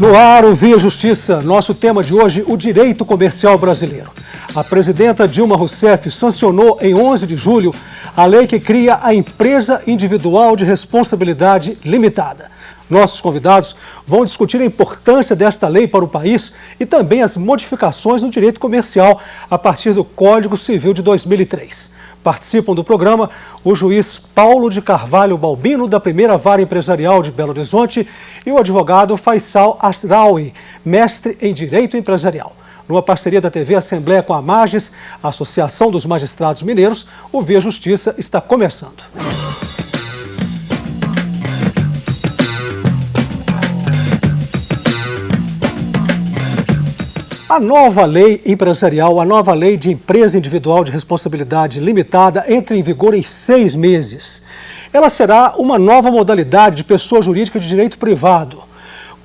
No ar, o Via Justiça. Nosso tema de hoje, o direito comercial brasileiro. A presidenta Dilma Rousseff sancionou em 11 de julho a lei que cria a Empresa Individual de Responsabilidade Limitada. Nossos convidados vão discutir a importância desta lei para o país e também as modificações no direito comercial a partir do Código Civil de 2003. Participam do programa o juiz Paulo de Carvalho Balbino, da Primeira Vara Empresarial de Belo Horizonte, e o advogado Faisal Asraoui, mestre em Direito Empresarial. Numa parceria da TV Assembleia com a Magis, a Associação dos Magistrados Mineiros, o Via Justiça está começando. A nova lei empresarial, a nova lei de empresa individual de responsabilidade limitada entra em vigor em 6 meses. Ela será uma nova modalidade de pessoa jurídica de direito privado.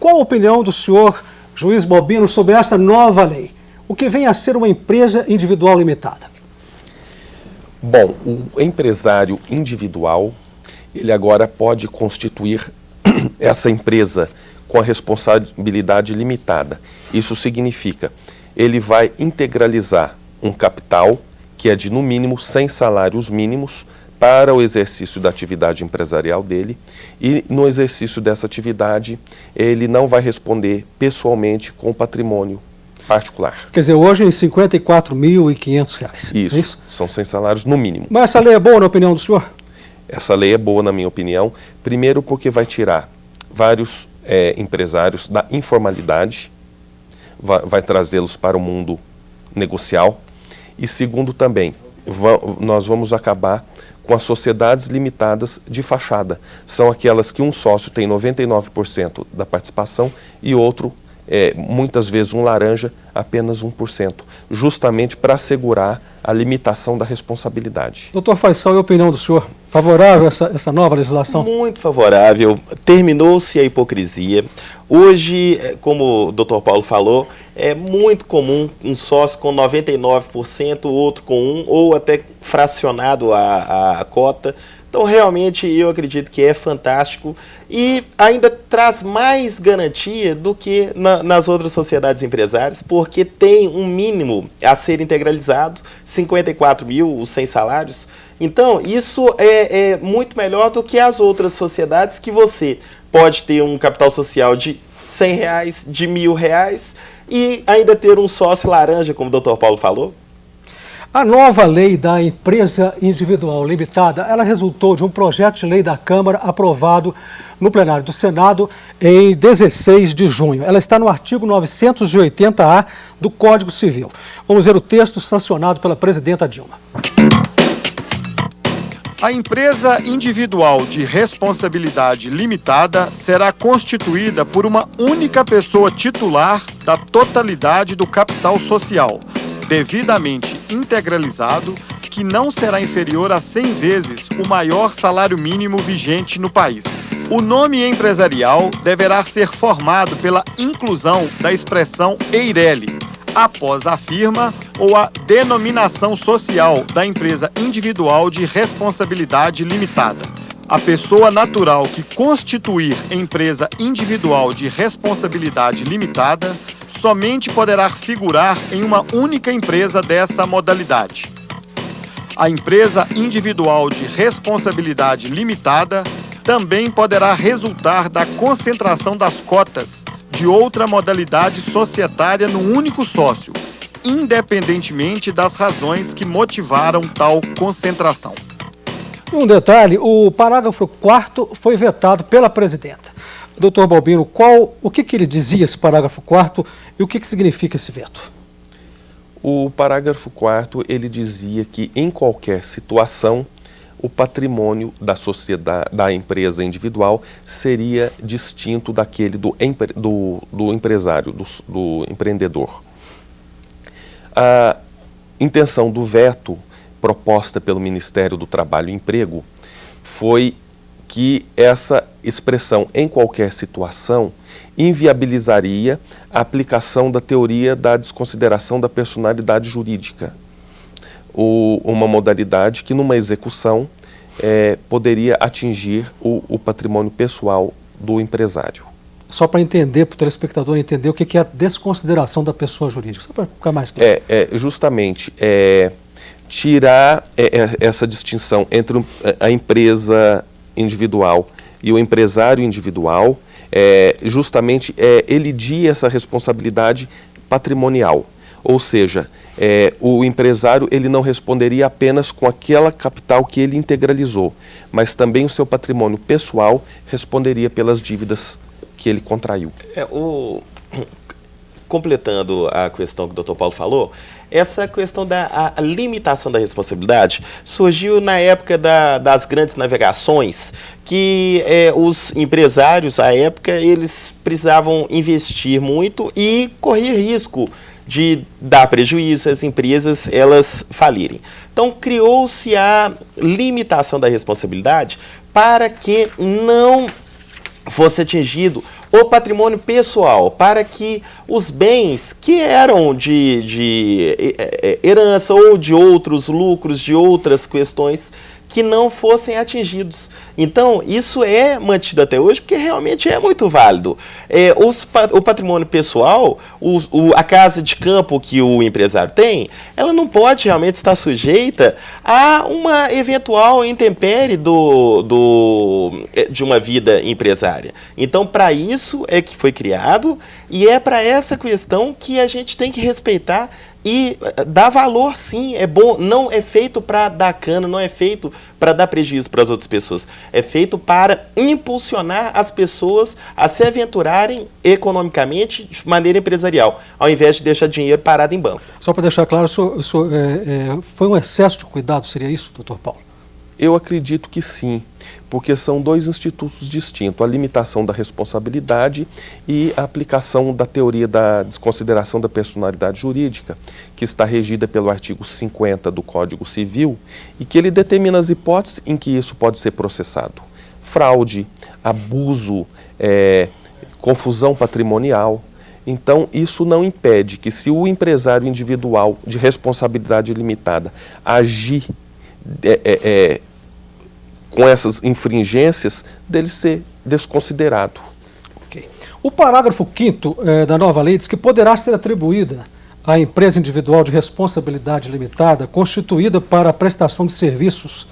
Qual a opinião do senhor juiz Balbino sobre essa nova lei? O que vem a ser uma empresa individual limitada? Bom, o empresário individual, ele agora pode constituir essa empresa com a responsabilidade limitada. Isso significa, ele vai integralizar um capital que é de, no mínimo, 100 salários mínimos para o exercício da atividade empresarial dele, e no exercício dessa atividade ele não vai responder pessoalmente com o patrimônio particular. Quer dizer, hoje em R$ 54.500. Isso, são 100 salários no mínimo. Mas essa lei é boa na opinião do senhor? Essa lei é boa na minha opinião, primeiro porque vai tirar vários empresários da informalidade, vai trazê-los para o mundo negocial, e segundo também, nós vamos acabar com as sociedades limitadas de fachada. São aquelas que um sócio tem 99% da participação e outro, muitas vezes um laranja, apenas 1%, justamente para assegurar a limitação da responsabilidade. Doutor Faisal, e a opinião do senhor? Favorável a essa nova legislação? Muito favorável. Terminou-se a hipocrisia. Hoje, como o doutor Paulo falou, é muito comum um sócio com 99%, outro com 1%, ou até fracionado a cota. Então, realmente, eu acredito que é fantástico e ainda traz mais garantia do que nas outras sociedades empresárias, porque tem um mínimo a ser integralizado, 54 mil, os 100 salários. Então, isso é muito melhor do que as outras sociedades, que você pode ter um capital social de R$100, de R$1.000 e ainda ter um sócio laranja, como o doutor Paulo falou. A nova lei da empresa individual limitada, ela resultou de um projeto de lei da Câmara aprovado no plenário do Senado em 16 de junho. Ela está no artigo 980-A do Código Civil. Vamos ver o texto sancionado pela presidenta Dilma. A empresa individual de responsabilidade limitada será constituída por uma única pessoa titular da totalidade do capital social, devidamente integralizado, que não será inferior a 100 vezes o maior salário mínimo vigente no país. O nome empresarial deverá ser formado pela inclusão da expressão EIRELI, após a firma ou a denominação social da empresa individual de responsabilidade limitada. A pessoa natural que constituir empresa individual de responsabilidade limitada somente poderá figurar em uma única empresa dessa modalidade. A empresa individual de responsabilidade limitada também poderá resultar da concentração das cotas de outra modalidade societária no único sócio, independentemente das razões que motivaram tal concentração. Um detalhe, o parágrafo 4º foi vetado pela presidenta. Doutor Balbino, o que ele dizia, esse parágrafo 4º, e o que significa esse veto? O parágrafo 4º, ele dizia que em qualquer situação, o patrimônio da sociedade, da empresa individual, seria distinto daquele do empresário, do empreendedor. A intenção do veto proposta pelo Ministério do Trabalho e Emprego foi que essa expressão "em qualquer situação" inviabilizaria a aplicação da teoria da desconsideração da personalidade jurídica, uma modalidade que numa execução poderia atingir o patrimônio pessoal do empresário. só para entender, para o telespectador entender o que é a desconsideração da pessoa jurídica, só para ficar mais claro. Justamente, tirar essa distinção entre a empresa individual e o empresário individual, justamente elidir essa responsabilidade patrimonial. Ou seja, o empresário ele não responderia apenas com aquela capital que ele integralizou, mas também o seu patrimônio pessoal responderia pelas dívidas que ele contraiu. Completando a questão que o Dr. Paulo falou, essa questão da limitação da responsabilidade surgiu na época das grandes navegações, que os empresários, à época, eles precisavam investir muito e correr risco de dar prejuízo, as empresas elas falirem. Então, criou-se a limitação da responsabilidade para que não fosse atingido o patrimônio pessoal, para que os bens que eram de herança ou de outros lucros, de outras questões, que não fossem atingidos. Então, isso é mantido até hoje, porque realmente é muito válido. O patrimônio pessoal, a casa de campo que o empresário tem, ela não pode realmente estar sujeita a uma eventual intempérie de uma vida empresária. Então, para isso é que foi criado, e é para essa questão que a gente tem que respeitar e dá valor, sim, é bom, não é feito para dar cano, não é feito para dar prejuízo para as outras pessoas, é feito para impulsionar as pessoas a se aventurarem economicamente de maneira empresarial, ao invés de deixar dinheiro parado em banco. Só para deixar claro, foi um excesso de cuidado, seria isso, doutor Paulo? Eu acredito que sim, porque são dois institutos distintos, a limitação da responsabilidade e a aplicação da teoria da desconsideração da personalidade jurídica, que está regida pelo artigo 50 do Código Civil e que ele determina as hipóteses em que isso pode ser processado. Fraude, abuso, confusão patrimonial. Então, isso não impede que, se o empresário individual de responsabilidade limitada agir com essas infringências, dele ser desconsiderado. Okay. O parágrafo 5º da nova lei diz que poderá ser atribuída à empresa individual de responsabilidade limitada, constituída para a prestação de serviços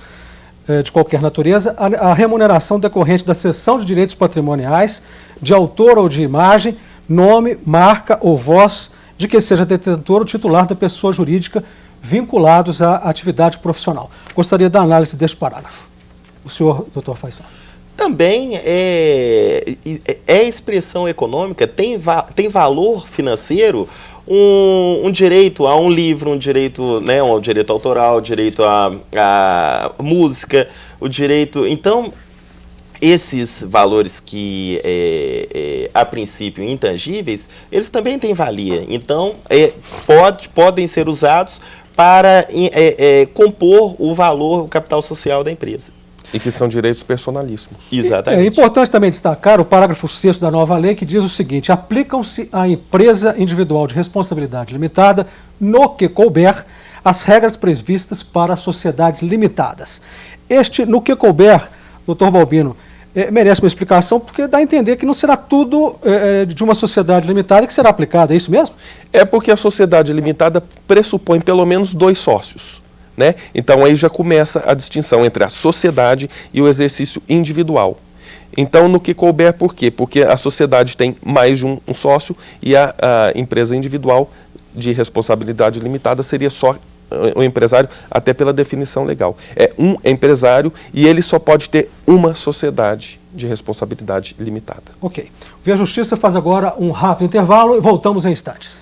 de qualquer natureza, a remuneração decorrente da cessão de direitos patrimoniais, de autor ou de imagem, nome, marca ou voz de que seja detentor ou titular da pessoa jurídica vinculados à atividade profissional. Gostaria da análise deste parágrafo. O senhor, doutor Faisal. Também expressão econômica, tem valor financeiro, um direito a um livro, um direito, né, um direito autoral, direito à música, o direito... Então, esses valores que, a princípio, intangíveis, eles também têm valia. Então, podem ser usados para compor o valor, o capital social da empresa. E que são direitos personalíssimos. Exatamente. É importante também destacar o parágrafo 6º da nova lei, que diz o seguinte: aplicam-se à empresa individual de responsabilidade limitada, no que couber, as regras previstas para sociedades limitadas. No que couber, doutor Balbino, merece uma explicação, porque dá a entender que não será tudo de uma sociedade limitada que será aplicado, é isso mesmo? É porque a sociedade limitada pressupõe pelo menos 2 sócios. Né? Então aí já começa a distinção entre a sociedade e o exercício individual. Então, no que couber, por quê? Porque a sociedade tem mais de um sócio e a empresa individual de responsabilidade limitada seria só o empresário, até pela definição legal. É um empresário e ele só pode ter uma sociedade de responsabilidade limitada. Ok. O Via Justiça faz agora um rápido intervalo e voltamos em instantes.